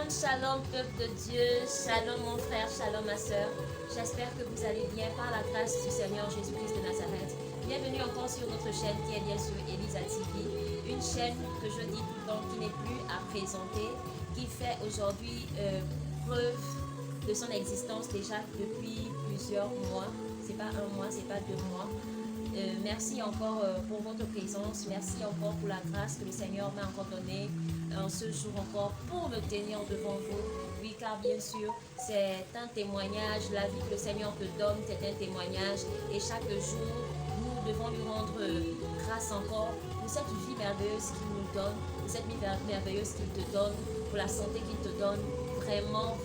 Shalom, shalom, peuple de Dieu, shalom mon frère, shalom ma soeur. J'espère que vous allez bien par la grâce du Seigneur Jésus-Christ de Nazareth. Bienvenue encore sur notre chaîne qui est bien sûr Elisa TV, une chaîne que je dis tout le temps qui n'est plus à présenter, qui fait aujourd'hui preuve de son existence déjà depuis plusieurs mois. C'est pas un mois, c'est pas 2 mois. Merci encore pour votre présence, merci encore pour la grâce que le Seigneur m'a encore donnée ce jour encore pour me tenir devant vous. Oui, car bien sûr, c'est un témoignage, la vie que le Seigneur te donne, c'est un témoignage et chaque jour, nous devons lui rendre grâce encore pour cette vie merveilleuse qu'il nous donne, pour cette vie merveilleuse qu'il te donne, pour la santé qu'il te donne. Vraiment,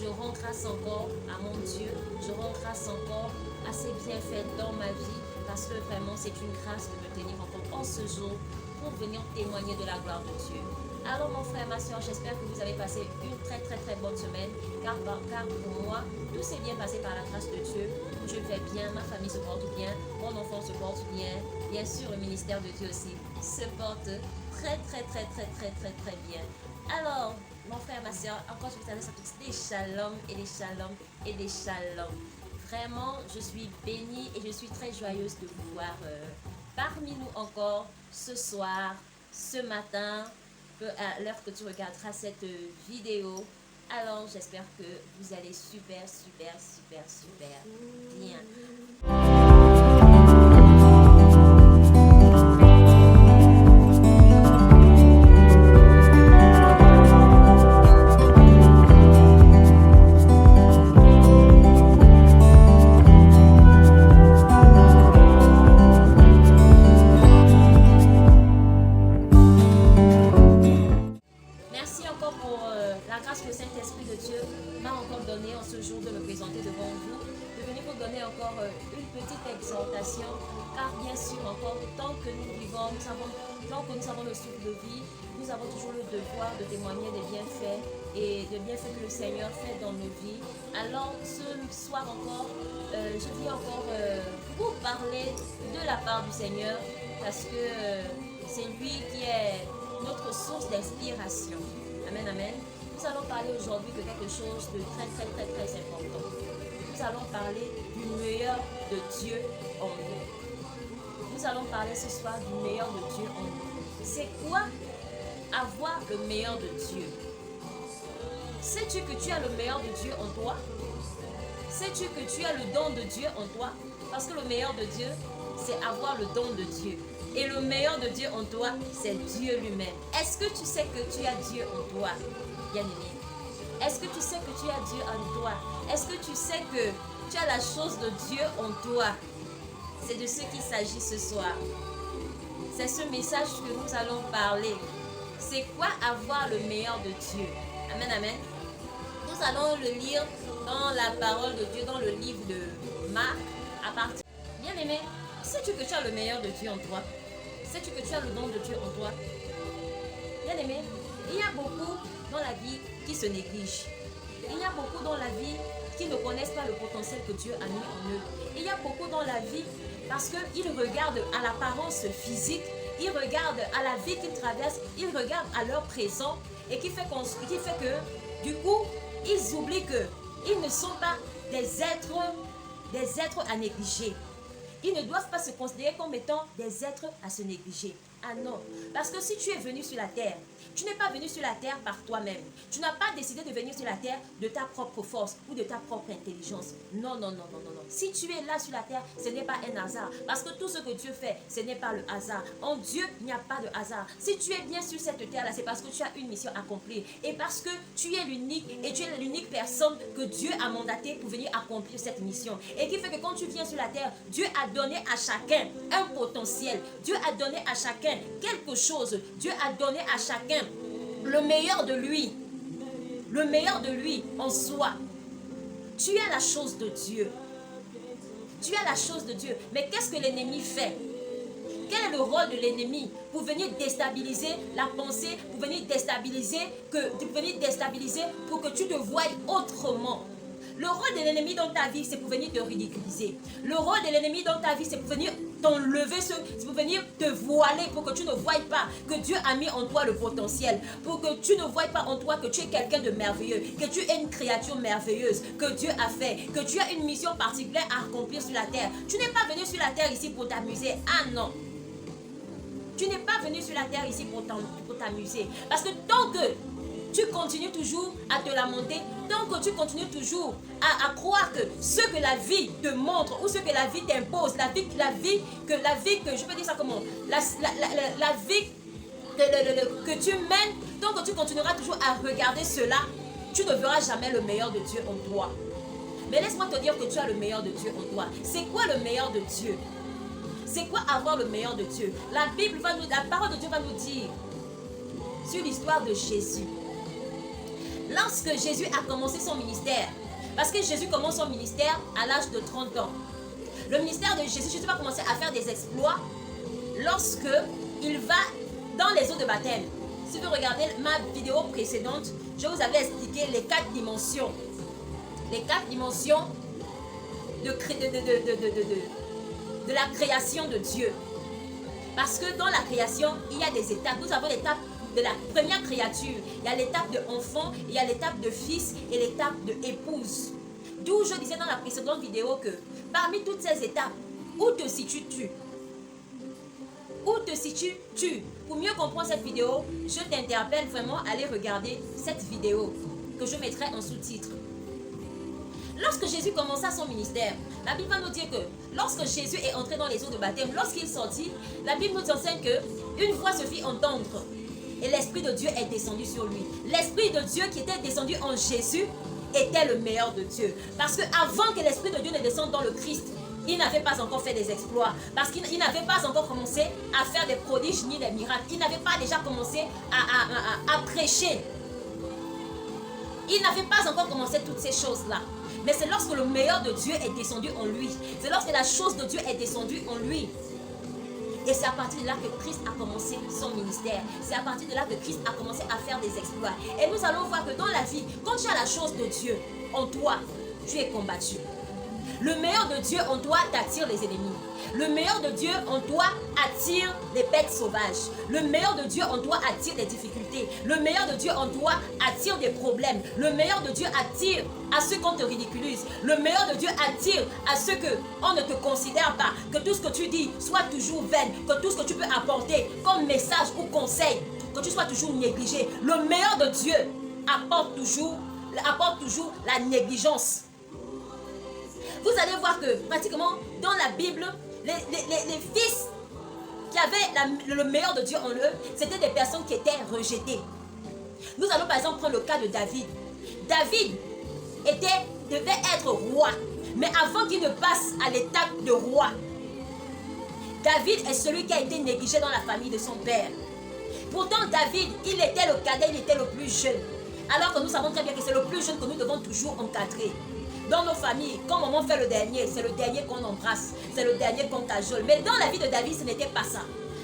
je rends grâce encore à mon Dieu, je rends grâce encore à ses bienfaits dans ma vie, parce que vraiment c'est une grâce de me tenir encore en ce jour pour venir témoigner de la gloire de Dieu. Alors mon frère, ma soeur, j'espère que vous avez passé une très bonne semaine, car pour moi, tout s'est bien passé par la grâce de Dieu. Je vais bien, ma famille se porte bien, mon enfant se porte bien sûr le ministère de Dieu aussi se porte très bien. Alors, mon frère, ma soeur, encore je vous adresse à tous des shalom et des shalom et des shalom. Vraiment, je suis bénie et je suis très joyeuse de vous voir parmi nous encore ce soir, ce matin, à l'heure que tu regarderas cette vidéo. Alors, j'espère que vous allez super bien. Car bien sûr encore, tant que nous vivons, tant que nous avons le souffle de vie, nous avons toujours le devoir de témoigner des bienfaits et des bienfaits que le Seigneur fait dans nos vies. Alors ce soir encore, je viens encore vous parler de la part du Seigneur, parce que c'est lui qui est notre source d'inspiration. Amen, amen. Nous allons parler aujourd'hui de quelque chose de très important. Nous allons parler du meilleur de Dieu en nous. Nous allons parler ce soir du meilleur de Dieu en nous. C'est quoi avoir le meilleur de Dieu? Sais-tu que tu as le meilleur de Dieu en toi? Sais-tu que tu as le don de Dieu en toi? Parce que le meilleur de Dieu, c'est avoir le don de Dieu. Et le meilleur de Dieu en toi, c'est Dieu lui-même. Est-ce que tu sais que tu as Dieu en toi, bien-aimé? Est-ce que tu sais que tu as Dieu en toi? Est-ce que tu sais que tu as la chose de Dieu en toi? C'est de ce qu'il s'agit ce soir. C'est ce message que nous allons parler. C'est quoi avoir le meilleur de Dieu? Amen, amen. Nous allons le lire dans la parole de Dieu, dans le livre de Marc, à partir... Bien-aimé, sais-tu que tu as le meilleur de Dieu en toi? Sais-tu que tu as le don de Dieu en toi? Bien-aimé, il y a beaucoup dans la vie qui se négligent. Il y a beaucoup dans la vie qui ne connaissent pas le potentiel que Dieu a mis en eux. Il y a beaucoup dans la vie parce qu'ils regardent à l'apparence physique, ils regardent à la vie qu'ils traversent, ils regardent à leur présent et qui fait que du coup, ils oublient qu'ils ne sont pas des êtres à négliger. Ils ne doivent pas se considérer comme étant des êtres à se négliger. Ah non, parce que si tu es venu sur la terre, tu n'es pas venu sur la terre par toi-même. Tu n'as pas décidé de venir sur la terre de ta propre force ou de ta propre intelligence. Non. Si tu es là sur la terre, ce n'est pas un hasard. Parce que tout ce que Dieu fait, ce n'est pas le hasard. En Dieu, il n'y a pas de hasard. Si tu es bien sur cette terre-là, c'est parce que tu as une mission à accomplir. Et parce que tu es l'unique et tu es l'unique personne que Dieu a mandaté pour venir accomplir cette mission. Et qui fait que quand tu viens sur la terre, Dieu a donné à chacun un potentiel. Dieu a donné à chacun quelque chose. Dieu a donné à chacun le meilleur de lui. Le meilleur de lui en soi. Tu as la chose de Dieu. Tu as la chose de Dieu. Mais qu'est-ce que l'ennemi fait? Quel est le rôle de l'ennemi pour venir déstabiliser la pensée, pour venir déstabiliser pour que tu te voies autrement? Le rôle de l'ennemi dans ta vie, c'est pour venir te ridiculiser. Le rôle de l'ennemi dans ta vie, c'est pour venir t'enlever pour venir te voiler, pour que tu ne voies pas que Dieu a mis en toi le potentiel, pour que tu ne voies pas en toi que tu es quelqu'un de merveilleux, que tu es une créature merveilleuse, que Dieu a fait, que tu as une mission particulière à accomplir sur la terre. Tu n'es pas venu sur la terre ici pour t'amuser. Ah non. Tu n'es pas venu sur la terre ici pour t'amuser. Parce que tant que tu continues toujours à te lamenter, tant que tu continues toujours à croire que ce que la vie te montre ou ce que la vie t'impose, la vie que je peux dire ça comment, la vie que tu mènes, tant que tu continueras toujours à regarder cela, tu ne verras jamais le meilleur de Dieu en toi. Mais laisse-moi te dire que tu as le meilleur de Dieu en toi. C'est quoi le meilleur de Dieu? C'est quoi avoir le meilleur de Dieu? La parole de Dieu va nous dire sur l'histoire de Jésus. Lorsque Jésus a commencé son ministère, parce que Jésus commence son ministère à l'âge de 30 ans. Le ministère de Jésus va commencer à faire des exploits lorsque il va dans les eaux de baptême. Si vous regardez ma vidéo précédente, je vous avais expliqué les 4 dimensions. Les 4 dimensions de la création de Dieu. Parce que dans la création, il y a des étapes. Nous avons l'étape de la première créature. Il y a l'étape de enfant, il y a l'étape de fils et l'étape de épouse. D'où je disais dans la précédente vidéo que parmi toutes ces étapes, où te situes-tu? Où te situes-tu? Pour mieux comprendre cette vidéo, je t'interpelle vraiment à aller regarder cette vidéo que je mettrai en sous-titre. Lorsque Jésus commença son ministère, la Bible va nous dire que lorsque Jésus est entré dans les eaux de baptême, lorsqu'il sortit, la Bible nous enseigne que une voix se fit entendre et l'Esprit de Dieu est descendu sur lui. L'Esprit de Dieu qui était descendu en Jésus était le meilleur de Dieu. Parce qu'avant que l'Esprit de Dieu ne descende dans le Christ, il n'avait pas encore fait des exploits. Parce qu'il n'avait pas encore commencé à faire des prodiges ni des miracles. Il n'avait pas déjà commencé à prêcher. Il n'avait pas encore commencé toutes ces choses-là. Mais c'est lorsque le meilleur de Dieu est descendu en lui. C'est lorsque la chose de Dieu est descendue en lui. Et c'est à partir de là que Christ a commencé son ministère. C'est à partir de là que Christ a commencé à faire des exploits. Et nous allons voir que dans la vie, quand tu as la chose de Dieu en toi, tu es combattu. Le meilleur de Dieu en toi t'attire les ennemis. Le meilleur de Dieu en toi attire les bêtes sauvages. Le meilleur de Dieu en toi attire les difficultés. Le meilleur de Dieu en toi attire des problèmes. Le meilleur de Dieu attire à ceux qu'on te ridiculise. Le meilleur de Dieu attire à ceux qu'on ne te considère pas. Que tout ce que tu dis soit toujours vain. Que tout ce que tu peux apporter comme message ou conseil, que tu sois toujours négligé. Le meilleur de Dieu apporte toujours la négligence. Vous allez voir que pratiquement dans la Bible, les fils qui avaient le meilleur de Dieu en eux, c'était des personnes qui étaient rejetées. Nous allons par exemple prendre le cas de David. David devait être roi, mais avant qu'il ne passe à l'étape de roi, David est celui qui a été négligé dans la famille de son père. Pourtant David, il était le cadet, il était le plus jeune. Alors que nous savons très bien que c'est le plus jeune que nous devons toujours encadrer. Dans nos familles, quand maman fait le dernier, c'est le dernier qu'on embrasse, c'est le dernier qu'on cajole. Mais dans la vie de David, ce n'était pas ça.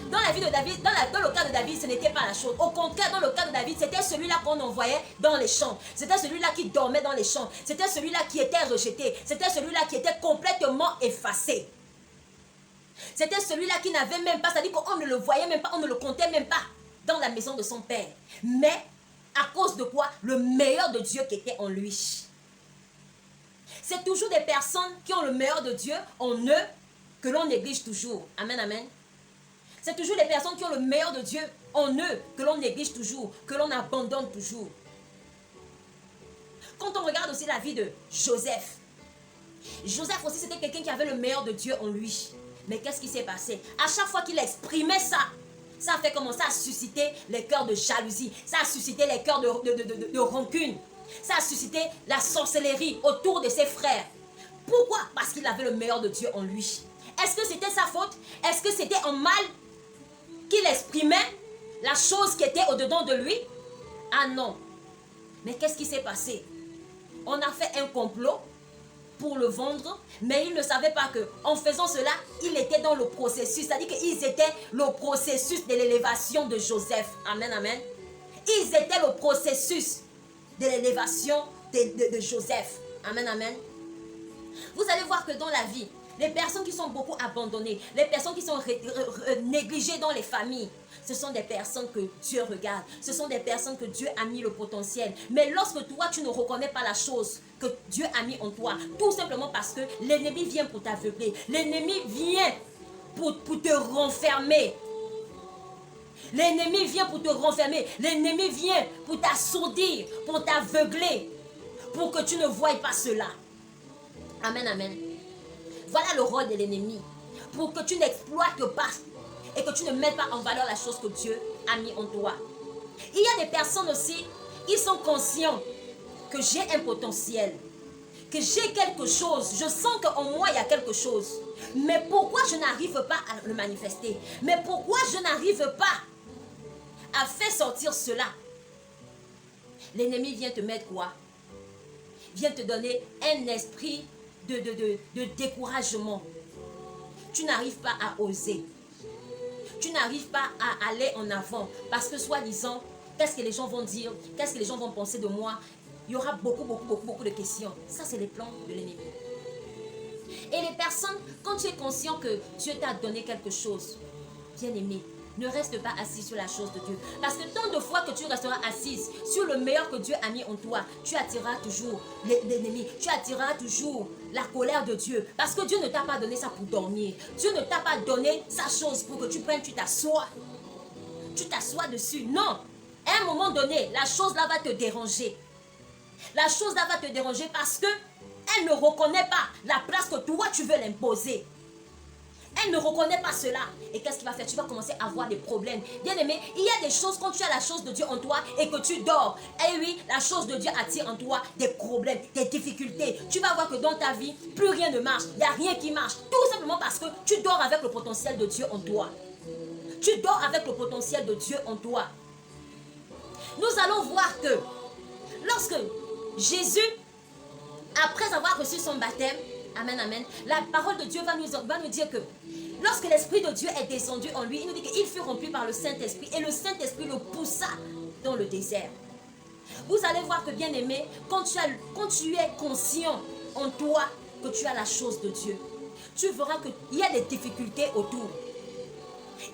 Dans la vie de David, dans le cas de David, ce n'était pas la chose. Au contraire, dans le cas de David, c'était celui-là qu'on envoyait dans les champs. C'était celui-là qui dormait dans les champs. C'était celui-là qui était rejeté. C'était celui-là qui était complètement effacé. C'était celui-là qui n'avait même pas, c'est-à-dire qu'on ne le voyait même pas, on ne le comptait même pas dans la maison de son père. Mais à cause de quoi? Le meilleur de Dieu qui était en lui. C'est toujours des personnes qui ont le meilleur de Dieu en eux que l'on néglige toujours. Amen, amen. C'est toujours des personnes qui ont le meilleur de Dieu en eux que l'on néglige toujours, que l'on abandonne toujours. Quand on regarde aussi la vie de Joseph, Joseph aussi c'était quelqu'un qui avait le meilleur de Dieu en lui. Mais qu'est-ce qui s'est passé? À chaque fois qu'il exprimait ça, ça a fait commencer à susciter les cœurs de jalousie. Ça a suscité les cœurs de rancune. Ça a suscité la sorcellerie autour de ses frères. Pourquoi? Parce qu'il avait le meilleur de Dieu en lui. Est-ce que c'était sa faute? Est-ce que c'était en mal qu'il exprimait la chose qui était au-dedans de lui? Ah non. Mais qu'est-ce qui s'est passé? On a fait un complot pour le vendre, mais il ne savait pas qu'en faisant cela, il était dans le processus. C'est-à-dire qu'ils étaient le processus de l'élévation de Joseph. Amen, amen. Ils étaient le processus de l'élévation de Joseph. Amen, amen. Vous allez voir que dans la vie, Les personnes qui sont beaucoup abandonnées, les personnes qui sont négligées dans les familles, ce sont des personnes que Dieu regarde. Ce sont des personnes que Dieu a mis le potentiel. Mais lorsque toi, tu ne reconnais pas la chose que Dieu a mis en toi, tout simplement parce que l'ennemi vient pour t'aveugler. L'ennemi vient pour te renfermer. L'ennemi vient pour te renfermer. L'ennemi vient pour t'assourdir, pour t'aveugler, pour que tu ne voies pas cela. Amen, amen. Voilà le rôle de l'ennemi. Pour que tu n'exploites pas et que tu ne mettes pas en valeur la chose que Dieu a mis en toi. Il y a des personnes aussi, ils sont conscients que j'ai un potentiel, que j'ai quelque chose. Je sens qu'en moi, il y a quelque chose. Mais pourquoi je n'arrive pas à le manifester? Mais pourquoi je n'arrive pas à faire sortir cela? L'ennemi vient te mettre quoi? Vient te donner un esprit de découragement. Tu n'arrives pas à oser. Tu n'arrives pas à aller en avant. Parce que soi-disant, qu'est-ce que les gens vont dire? Qu'est-ce que les gens vont penser de moi? Il y aura beaucoup de questions. Ça, c'est les plans de l'ennemi. Et les personnes, quand tu es conscient que Dieu t'a donné quelque chose, bien aimé, ne reste pas assis sur la chose de Dieu. Parce que tant de fois que tu resteras assise sur le meilleur que Dieu a mis en toi, tu attireras toujours l'ennemi. Tu attireras toujours la colère de Dieu. Parce que Dieu ne t'a pas donné ça pour dormir. Dieu ne t'a pas donné sa chose pour que tu prennes, tu t'assois. Tu t'assois dessus. Non. À un moment donné, la chose là va te déranger. La chose là va te déranger parce que elle ne reconnaît pas la place que toi tu veux l'imposer. Elle ne reconnaît pas cela. Et qu'est-ce qu'il va faire? Tu vas commencer à avoir des problèmes. Bien aimé, il y a des choses quand tu as la chose de Dieu en toi et que tu dors. Et oui, la chose de Dieu attire en toi des problèmes, des difficultés. Tu vas voir que dans ta vie, plus rien ne marche. Il n'y a rien qui marche. Tout simplement parce que tu dors avec le potentiel de Dieu en toi. Tu dors avec le potentiel de Dieu en toi. Nous allons voir que lorsque Jésus, après avoir reçu son baptême, amen, amen, la parole de Dieu va nous dire que lorsque l'Esprit de Dieu est descendu en lui, il nous dit qu'il fut rempli par le Saint-Esprit et le Saint-Esprit le poussa dans le désert. Vous allez voir que, bien aimé, quand tu es conscient en toi que tu as la chose de Dieu, tu verras qu'il y a des difficultés autour.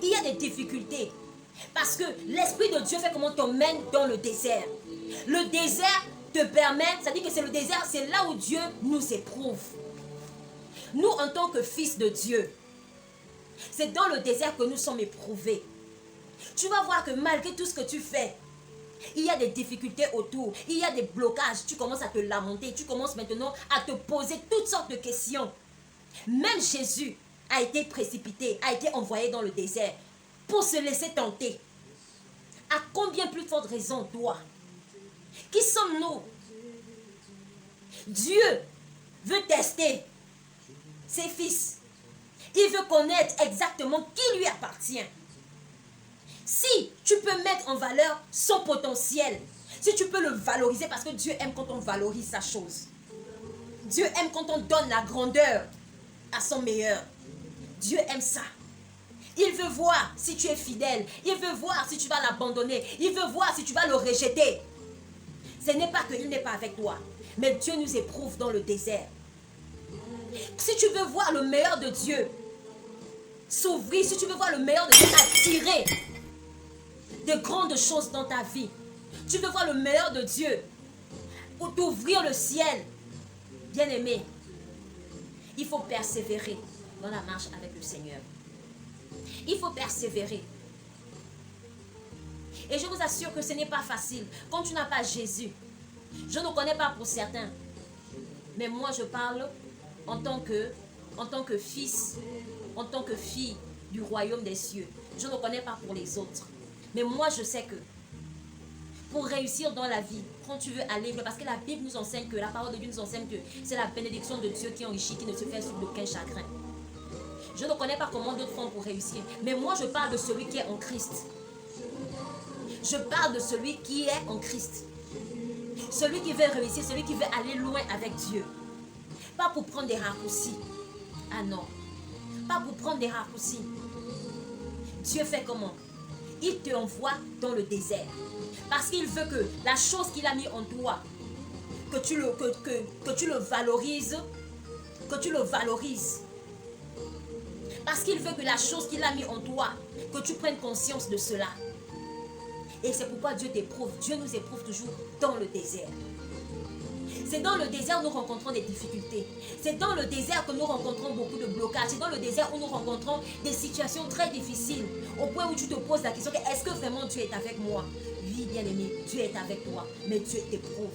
Il y a des difficultés. Parce que l'Esprit de Dieu fait comment t'emmène dans le désert. Le désert te permet, ça dit que c'est le désert, c'est là où Dieu nous éprouve. Nous, en tant que fils de Dieu, c'est dans le désert que nous sommes éprouvés. Tu vas voir que malgré tout ce que tu fais, il y a des difficultés autour, il y a des blocages. Tu commences à te lamenter, tu commences maintenant à te poser toutes sortes de questions. Même Jésus a été précipité, a été envoyé dans le désert pour se laisser tenter. À combien plus forte raison, toi? Qui sommes-nous? Dieu veut tester ses fils. Il veut connaître exactement qui lui appartient. Si tu peux mettre en valeur son potentiel, si tu peux le valoriser, parce que Dieu aime quand on valorise sa chose. Dieu aime quand on donne la grandeur à son meilleur. Dieu aime ça. Il veut voir si tu es fidèle. Il veut voir si tu vas l'abandonner. Il veut voir si tu vas le rejeter. Ce n'est pas qu'il n'est pas avec toi, mais Dieu nous éprouve dans le désert. Si tu veux voir le meilleur de Dieu s'ouvrir, si tu veux voir le meilleur de Dieu attirer de grandes choses dans ta vie, tu veux voir le meilleur de Dieu pour t'ouvrir le ciel, bien aimé, il faut persévérer dans la marche avec le Seigneur. Il faut persévérer. Et je vous assure que ce n'est pas facile. Quand tu n'as pas Jésus, je ne connais pas pour certains, mais moi je parle en tant que fils, en tant que fille du royaume des cieux. Je ne connais pas pour les autres. Mais moi je sais que pour réussir dans la vie, quand tu veux aller, parce que la Bible nous enseigne que, la parole de Dieu nous enseigne que c'est la bénédiction de Dieu qui enrichit, qui ne se fait sous aucun chagrin. Je ne connais pas comment d'autres font pour réussir, mais moi je parle de celui qui est en Christ. Je parle de celui qui est en Christ. Celui qui veut réussir, celui qui veut aller loin avec Dieu. Pas pour prendre des raccourcis. Ah non. Pas pour prendre des raccourcis. Dieu fait comment? Il te envoie dans le désert. Parce qu'il veut que la chose qu'il a mis en toi, que tu le valorises, Parce qu'il veut que la chose qu'il a mis en toi, que tu prennes conscience de cela. Et c'est pourquoi Dieu t'éprouve. Dieu nous éprouve toujours dans le désert. C'est dans le désert où nous rencontrons des difficultés. C'est dans le désert que nous rencontrons beaucoup de blocages. C'est dans le désert où nous rencontrons des situations très difficiles. Au point où tu te poses la question, est-ce que vraiment Dieu est avec moi? Oui, bien aimé, Dieu est avec toi, mais Dieu t'éprouve.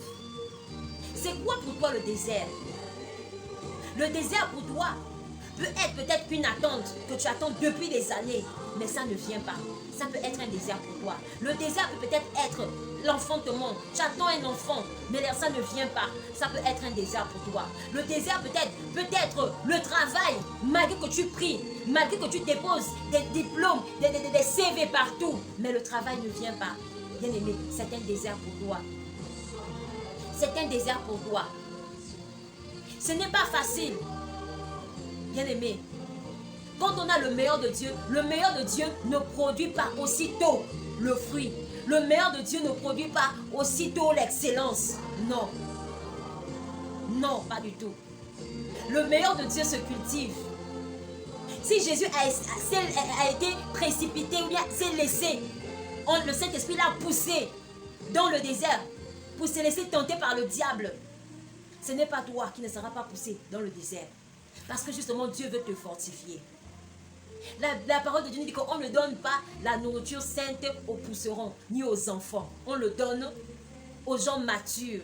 C'est quoi pour toi le désert? Le désert pour toi peut être peut-être une attente que tu attends depuis des années, mais ça ne vient pas. Ça peut être un désert pour toi. Le désert peut peut-être être l'enfant te manque. Tu attends un enfant, mais ça ne vient pas. Ça peut être un désert pour toi. Le désert peut-être le travail, malgré que tu pries, malgré que tu déposes des diplômes, des CV partout, mais le travail ne vient pas. Bien aimé, c'est un désert pour toi. C'est un désert pour toi. Ce n'est pas facile. Bien aimé, quand on a le meilleur de Dieu ne produit pas aussitôt le fruit. Le meilleur de Dieu ne produit pas aussitôt l'excellence. Non. Non, pas du tout. Le meilleur de Dieu se cultive. Si Jésus a été précipité ou bien s'est laissé, le Saint-Esprit l'a poussé dans le désert pour se laisser tenter par le diable, ce n'est pas toi qui ne seras pas poussé dans le désert. Parce que justement, Dieu veut te fortifier. La parole de Dieu nous dit qu'on ne donne pas la nourriture sainte aux pousserons, ni aux enfants. On le donne aux gens matures.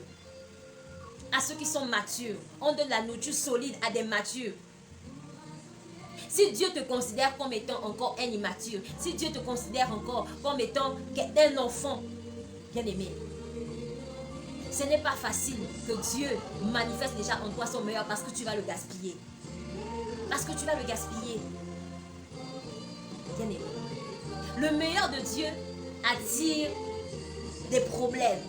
À ceux qui sont matures. On donne la nourriture solide à des matures. Si Dieu te considère comme étant encore un immature, si Dieu te considère encore comme étant un enfant, bien aimé, ce n'est pas facile que Dieu manifeste déjà en toi son meilleur parce que tu vas le gaspiller. Parce que tu vas le gaspiller. Bien aimé. Le meilleur de Dieu attire des problèmes.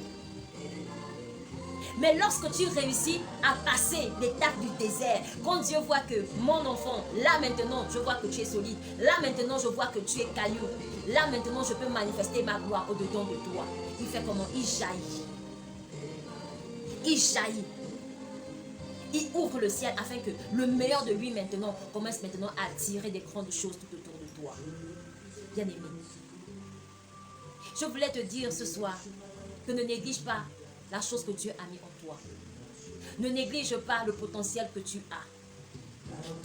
Mais lorsque tu réussis à passer l'étape du désert, quand Dieu voit que mon enfant, là maintenant je vois que tu es solide, là maintenant je vois que tu es caillou, là maintenant je peux manifester ma gloire au-dedans de toi. Il fait comment? Il jaillit. Il jaillit. Il ouvre le ciel afin que le meilleur de lui maintenant commence maintenant à attirer des grandes choses tout autour de toi. Bien aimé. Je voulais te dire ce soir que ne néglige pas la chose que Dieu a mis en toi. Ne néglige pas le potentiel que tu as.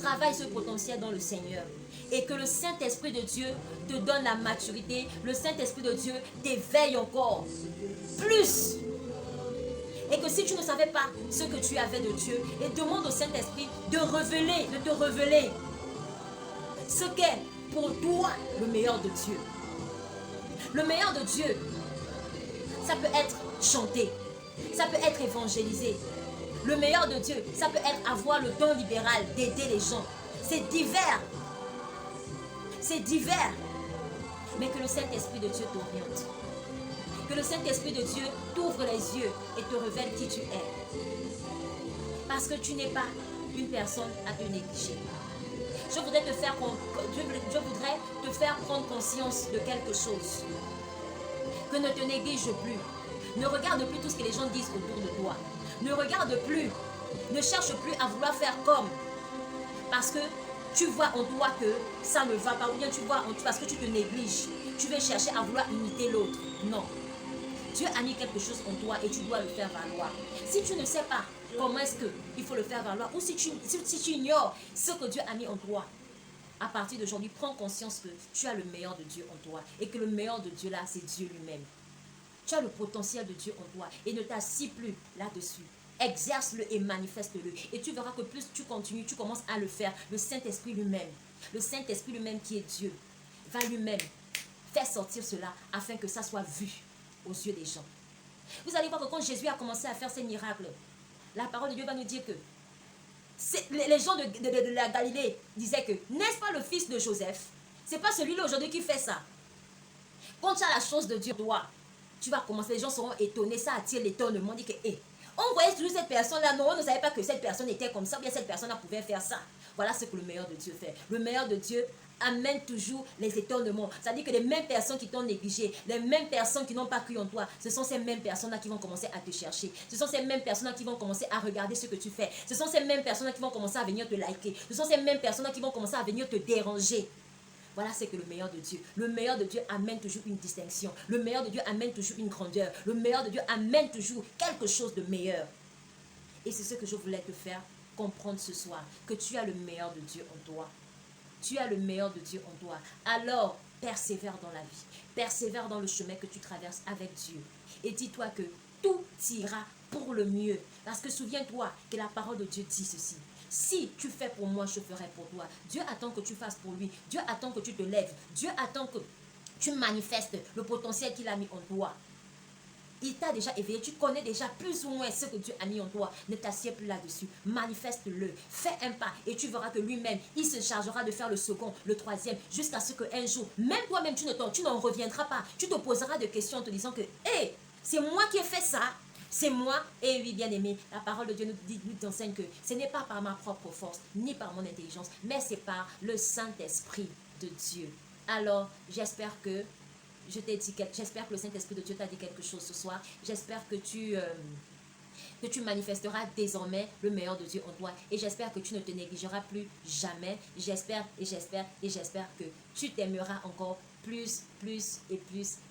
Travaille ce potentiel dans le Seigneur. Et que le Saint-Esprit de Dieu te donne la maturité. Le Saint-Esprit de Dieu t'éveille encore. Plus. Et que si tu ne savais pas ce que tu avais de Dieu, et demande au Saint-Esprit de te révéler ce qu'est pour toi le meilleur de Dieu. Le meilleur de Dieu, ça peut être chanter, ça peut être évangéliser. Le meilleur de Dieu, ça peut être avoir le don libéral d'aider les gens. C'est divers. C'est divers. Mais que le Saint-Esprit de Dieu t'oriente. Que le Saint-Esprit de Dieu t'ouvre les yeux et te révèle qui tu es. Parce que tu n'es pas une personne à te négliger. Je voudrais te faire prendre conscience de quelque chose. Que ne te néglige plus. Ne regarde plus tout ce que les gens disent autour de toi. Ne regarde plus. Ne cherche plus à vouloir faire comme. Parce que tu vois en toi que ça ne va pas. Ou bien tu vois en toi parce que tu te négliges. Tu veux chercher à vouloir imiter l'autre. Non. Dieu a mis quelque chose en toi et tu dois le faire valoir. Si tu ne sais pas comment est-ce qu'il faut le faire valoir, ou si tu ignores ce que Dieu a mis en toi, à partir d'aujourd'hui, prends conscience que tu as le meilleur de Dieu en toi et que le meilleur de Dieu là, c'est Dieu lui-même. Tu as le potentiel de Dieu en toi et ne t'assis plus là-dessus. Exerce-le et manifeste-le. Et tu verras que plus tu continues, tu commences à le faire. Le Saint-Esprit lui-même, le Saint-Esprit lui-même qui est Dieu, va lui-même faire sortir cela afin que ça soit vu aux yeux des gens. Vous allez voir que quand Jésus a commencé à faire ces miracles, la parole de Dieu va nous dire que les gens de la Galilée disaient que n'est-ce pas le fils de Joseph? C'est pas celui-là aujourd'hui qui fait ça. Quand tu as la chose de Dieu, toi, tu vas commencer, les gens seront étonnés, ça attire l'étonnement, on dit que on voyait toujours cette personne-là, non, on ne savait pas que cette personne était comme ça, ou bien cette personne-là pouvait faire ça. Voilà ce que le meilleur de Dieu fait. Le meilleur de Dieu amène toujours les étonnements. C'est-à-dire que les mêmes personnes qui t'ont négligé, les mêmes personnes qui n'ont pas cru en toi, ce sont ces mêmes personnes-là qui vont commencer à te chercher. Ce sont ces mêmes personnes-là qui vont commencer à regarder ce que tu fais. Ce sont ces mêmes personnes-là qui vont commencer à venir te liker. Ce sont ces mêmes personnes-là qui vont commencer à venir te déranger. Voilà, c'est que le meilleur de Dieu. Le meilleur de Dieu amène toujours une distinction. Le meilleur de Dieu amène toujours une grandeur. Le meilleur de Dieu amène toujours quelque chose de meilleur. Et c'est ce que je voulais te faire comprendre ce soir. Que tu as le meilleur de Dieu en toi. Tu as le meilleur de Dieu en toi. Alors, persévère dans la vie. Persévère dans le chemin que tu traverses avec Dieu. Et dis-toi que tout ira pour le mieux. Parce que souviens-toi que la parole de Dieu dit ceci. Si tu fais pour moi, je ferai pour toi. Dieu attend que tu fasses pour lui. Dieu attend que tu te lèves. Dieu attend que tu manifestes le potentiel qu'il a mis en toi. Il t'a déjà éveillé, tu connais déjà plus ou moins ce que Dieu a mis en toi. Ne t'assieds plus là-dessus, manifeste-le, fais un pas et tu verras que lui-même, il se chargera de faire le second, le troisième, jusqu'à ce qu'un jour, même toi-même, tu n'en reviendras pas. Tu te poseras des questions en te disant que, hé, c'est moi qui ai fait ça. C'est moi, et oui, bien aimé, la parole de Dieu nous enseigne que ce n'est pas par ma propre force, ni par mon intelligence, mais c'est par le Saint-Esprit de Dieu. Alors, j'espère que j'espère que le Saint-Esprit de Dieu t'a dit quelque chose ce soir. J'espère que tu manifesteras désormais le meilleur de Dieu en toi. Et j'espère que tu ne te négligeras plus jamais. J'espère que tu t'aimeras encore plus.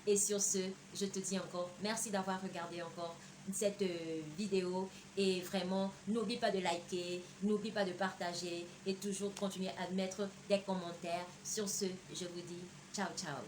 Et sur ce, je te dis encore, merci d'avoir regardé encore cette vidéo. Et vraiment, n'oublie pas de liker, n'oublie pas de partager et toujours continuer à mettre des commentaires. Sur ce, je vous dis ciao, ciao.